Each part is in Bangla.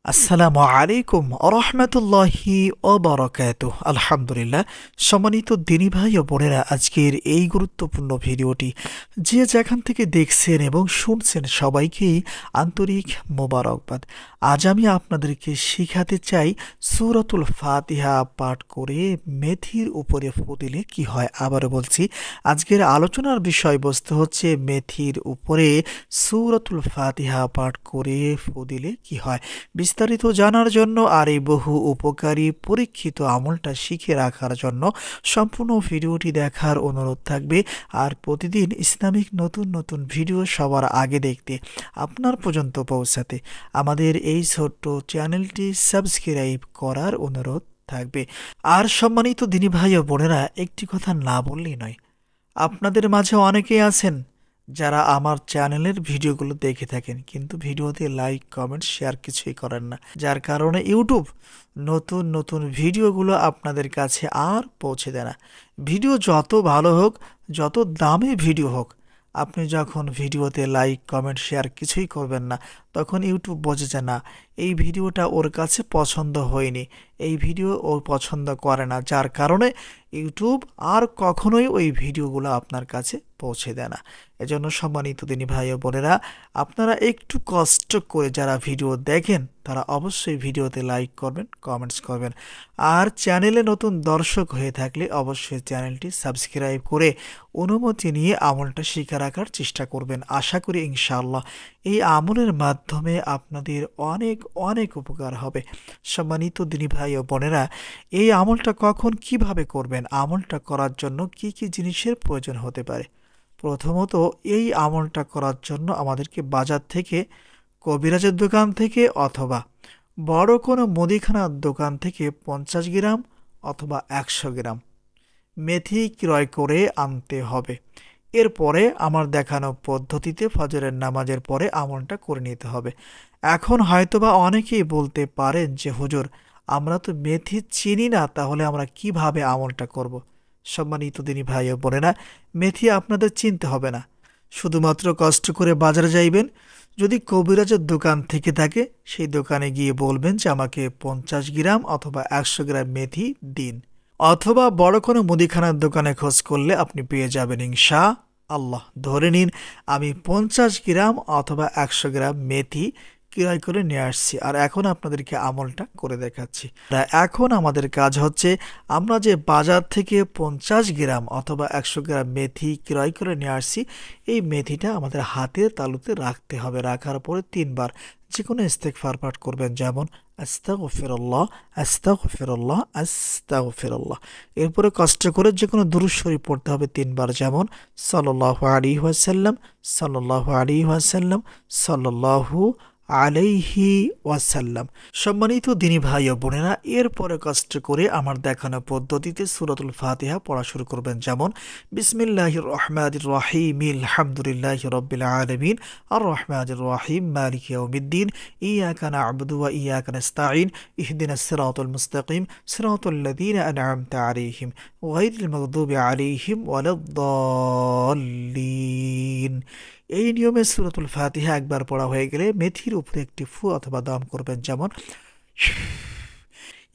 আসসালামু আলাইকুম আরহামাতুল্লাহি ওবারাকাতুহু। আলহামদুলিল্লাহ। সম্মানিত দিনী ভাই ও বোনেরা, আজকের এই গুরুত্বপূর্ণ ভিডিওটি যে যেখান থেকে দেখছেন এবং শুনছেন সবাইকেই আন্তরিক মোবারকবাদ। আজ আমি আপনাদেরকে শিখাতে চাই সূরাতুল ফাতিহা পাঠ করে মেথির উপরে ফু দিলে কি হয়। আবারও বলছি, আজকের আলোচনার বিষয়বস্তু হচ্ছে মেথির উপরে সূরাতুল ফাতিহা পাঠ করে ফু দিলে কি হয়। বিস্তারিত জানার জন্য আর এই বহু উপকারী পরীক্ষিত আমলটা শিখে রাখার জন্য সম্পূর্ণ ভিডিওটি দেখার অনুরোধ থাকবে। আর প্রতিদিন ইসলামিক নতুন নতুন ভিডিও সবার আগে দেখতে, আপনার পর্যন্ত পৌঁছাতে আমাদের এই ছোট্ট চ্যানেলটি সাবস্ক্রাইব করার অনুরোধ থাকবে। আর সম্মানিত দিনী ভাই ও বোনেরা, একটি কথা না বললেই নয়, আপনাদের মাঝে অনেকেই আছেন যারা আমার চ্যানেলের ভিডিওগুলো দেখে থাকেন, কিন্তু ভিডিওতে লাইক কমেন্ট শেয়ার কিছুই করেন না, যার কারণে ইউটিউব নতুন নতুন ভিডিওগুলো আপনাদের কাছে আর পৌঁছে দেয় না। ভিডিও যত ভালো হোক, যত দামি ভিডিও হোক, আপনি যখন ভিডিওতে লাইক কমেন্ট শেয়ার কিছুই করবেন না, তখন ইউটিউব বোঝে যে না, এই ভিডিওটা ওর কাছে পছন্দ হয়নি, এই ভিডিও ও পছন্দ করে না, যার কারণে ইউটিউব আর কখনোই ওই ভিডিওগুলো আপনার কাছে পৌঁছে দেয় না। এজন্য সম্মানিত দিনী ভাই ও বোনেরা, আপনারা একটু কষ্ট করে যারা ভিডিও দেখেন তারা অবশ্যই ভিডিওতে লাইক করবেন, কমেন্টস করবেন। আর চ্যানেলে নতুন দর্শক হয়ে থাকলে অবশ্যই চ্যানেলটি সাবস্ক্রাইব করে অনুমতি নিয়ে আমলটা শিখে রাখার চেষ্টা করবেন। আশা করি ইনশাআল্লাহ এই আমলের মাধ্যমে আপনাদের অনেক অনেক উপকার হবে। সম্মানিত দিনী ভাই ও বোনেরা, এই আমলটা কখন কিভাবে করবেন, আমলটা করার জন্য কি কি জিনিসের প্রয়োজন হতে পারে। প্রথমত, এই আমলটা করার জন্য আমাদেরকে বাজার থেকে, কবিরাজের দোকান থেকে অথবা বড় কোনো মুদিখানার দোকান থেকে 50 গ্রাম অথবা 100 গ্রাম মেথি ক্রয় করে আনতে হবে। এরপরে আমার দেখানো পদ্ধতিতে ফজরের নামাজের পরে আমলটা করে নিতে হবে। এখন হয়তোবা অনেকেই বলতে পারেন যে হুজুর, আমরা তো মেথি চিনি না, তাহলে আমরা কিভাবে আমলটা করব। সম্মানিত দিনী ভাই ও বোনেরা, মেথি আপনাদের চিনতে হবে না, শুধুমাত্র কষ্ট করে বাজারে যাইবেন। যদি কবিরাজের দোকান থেকে থাকে, সেই দোকানে গিয়ে বলবেন যে আমাকে 50 গ্রাম অথবা 100 গ্রাম মেথি দিন। অথবা বড় কোনো মুদিখানার দোকানে খোঁজ করলে আপনি পেয়ে যাবেন ইনশাআল্লাহ। ধরে নিন আমি 50 গ্রাম অথবা 100 গ্রাম মেথি ক্রয় করে নিয়ে আসছি, আর এখন আপনাদেরকে আমলটা করে দেখাচ্ছি। এখন আমাদের কাজ হচ্ছে, আমরা যে বাজার থেকে 50 গ্রাম অথবা 100 গ্রাম মেথি ক্রয় করে নিয়ে আসছি, এই মেথিটা আমাদের হাতের তালুতে রাখতে হবে। রাখার পরে 3 বার যে কোনো ইস্তেগফার পাঠ করবেন, যেমন আস্তাগফিরুল্লাহ, আস্তাগফিরুল্লাহ, আস্তাগফিরুল্লাহ। এরপরে কষ্ট করে যে কোনো দুরূদ শরীফ পড়তে হবে 3 বার, যেমন সাল্লাল্লাহু আলাইহি ওয়াসাল্লাম, সাল্লাল্লাহু আলাইহি ওয়াসাল্লাম, সাল্লাল্লাহু আলাইহি ওয়াসাল্লাম। সম্মানিত দিনী ভাই ও বোনেরা, এরপরে কষ্ট করে আমার দেখানো পদ্ধতিতে সূরাতুল ফাতিহা পড়া শুরু করবেন, যেমন বিসমিল্লাহির রহমানির রহিম, আলহামদুলিল্লাহি রাব্বিল আলামিন, আর রহমানির রহিম, মালিকি ইয়াউমিদ্দিন, ইয়াকা না'বুদু ওয়া ইয়াকা নাস্তাঈন, ইহদিনাস সিরাতাল মুস্তাকিম, সিরাতাল লাযীনা আন'আমতা আলাইহিম, গায়রিল মাগদুবি আলাইহিম ওয়ালাদ-দাল্লিন। এই নিয়মে সূরাতুল ফাতিহা একবার পড়া হয়ে গেলে মেথির উপরে একটি ফু অথবা দম করবেন, যেমন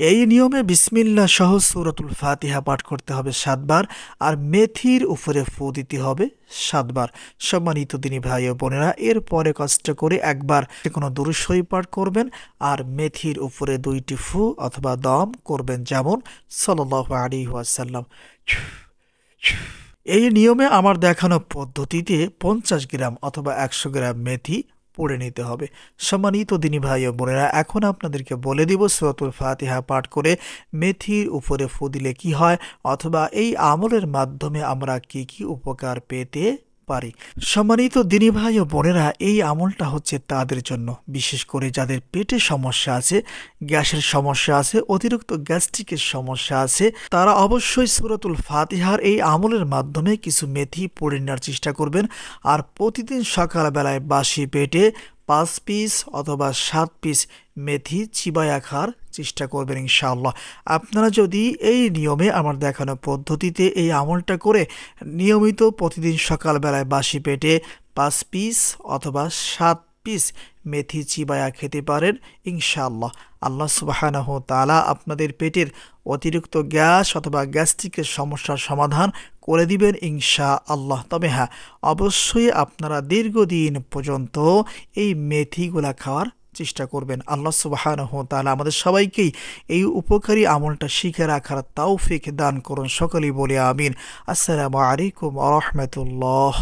এই নিয়মে বিসমিল্লাহ সহ সূরাতুল ফাতিহা পাঠ করতে হবে 7 বার, আর মেথির উপরে ফু দিতে হবে 7 বার। সম্মানিত দিনী ভাই ও বোনেরা, এরপরে কষ্ট করে একবার কোনো দুরূদ শরীফ পাঠ করবেন, আর মেথির উপরে 2টি ফু অথবা দম করবেন, যেমন সাল্লাল্লাহু আলাইহি ওয়াসাল্লাম। এই নিয়মে আমার দেখানো পদ্ধতিতে 50 গ্রাম অথবা 100 গ্রাম মেথি পড়ে নিতে হবে। সম্মানিত দিনী ভাই ও বোনেরা, এখন আপনাদেরকে বলে দিব সূরাতুল ফাতিহা পাঠ করে মেথির উপরে ফু দিলে কি হয়, অথবা এই আমলের মাধ্যমে আমরা কি কি উপকার পেতে পারি। সম্মানিত দিনী ভাই ও বোনেরা, এই আমলটা হচ্ছে তাদের জন্য, বিশেষ করে যাদের পেটে সমস্যা আছে, গ্যাসের সমস্যা আছে, অতিরিক্ত গ্যাস্ট্রিকের সমস্যা আছে, তারা অবশ্যই সূরাতুল ফাতিহার এই আমলের মাধ্যমে কিছু মেথি পড়ে নেওয়ার চেষ্টা করবেন। আর প্রতিদিন সকালবেলায় বাসি পেটে 5 পিস অথবা 7 পিস মেথি চিবায়া খাওয়ার চেষ্টা করবেন ইনশাআল্লাহ। আপনারা যদি এই নিয়মে আমার দেখানো পদ্ধতিতে এই আমলটা করে নিয়মিত প্রতিদিন সকালবেলায় বাসি পেটে 5 পিস অথবা 7 পিস মেথি চিবায়া খেতে পারেন ইনশাআল্লাহ। আল্লাহ সুবহানাহু ওয়া তাআলা আপনাদের পেটের অতিরিক্ত গ্যাস অথবা গ্যাস্ট্রিকের সমস্যার সমাধান করে দিবেন ইনশাআল্লাহ। তবে হ্যাঁ, অবশ্যই আপনারা দীর্ঘদিন পর্যন্ত এই মেথিগুলা খাওয়ার চেষ্টা করবেন। আল্লাহ সুবহানাহু ওয়া তাআলা আমাদের সবাইকেই এই উপকারী আমলটা শিখে রাখার তৌফিক দান করুন। সকলেই বলি আমিন। আসসালামু আলাইকুম ওয়া রাহমাতুল্লাহ।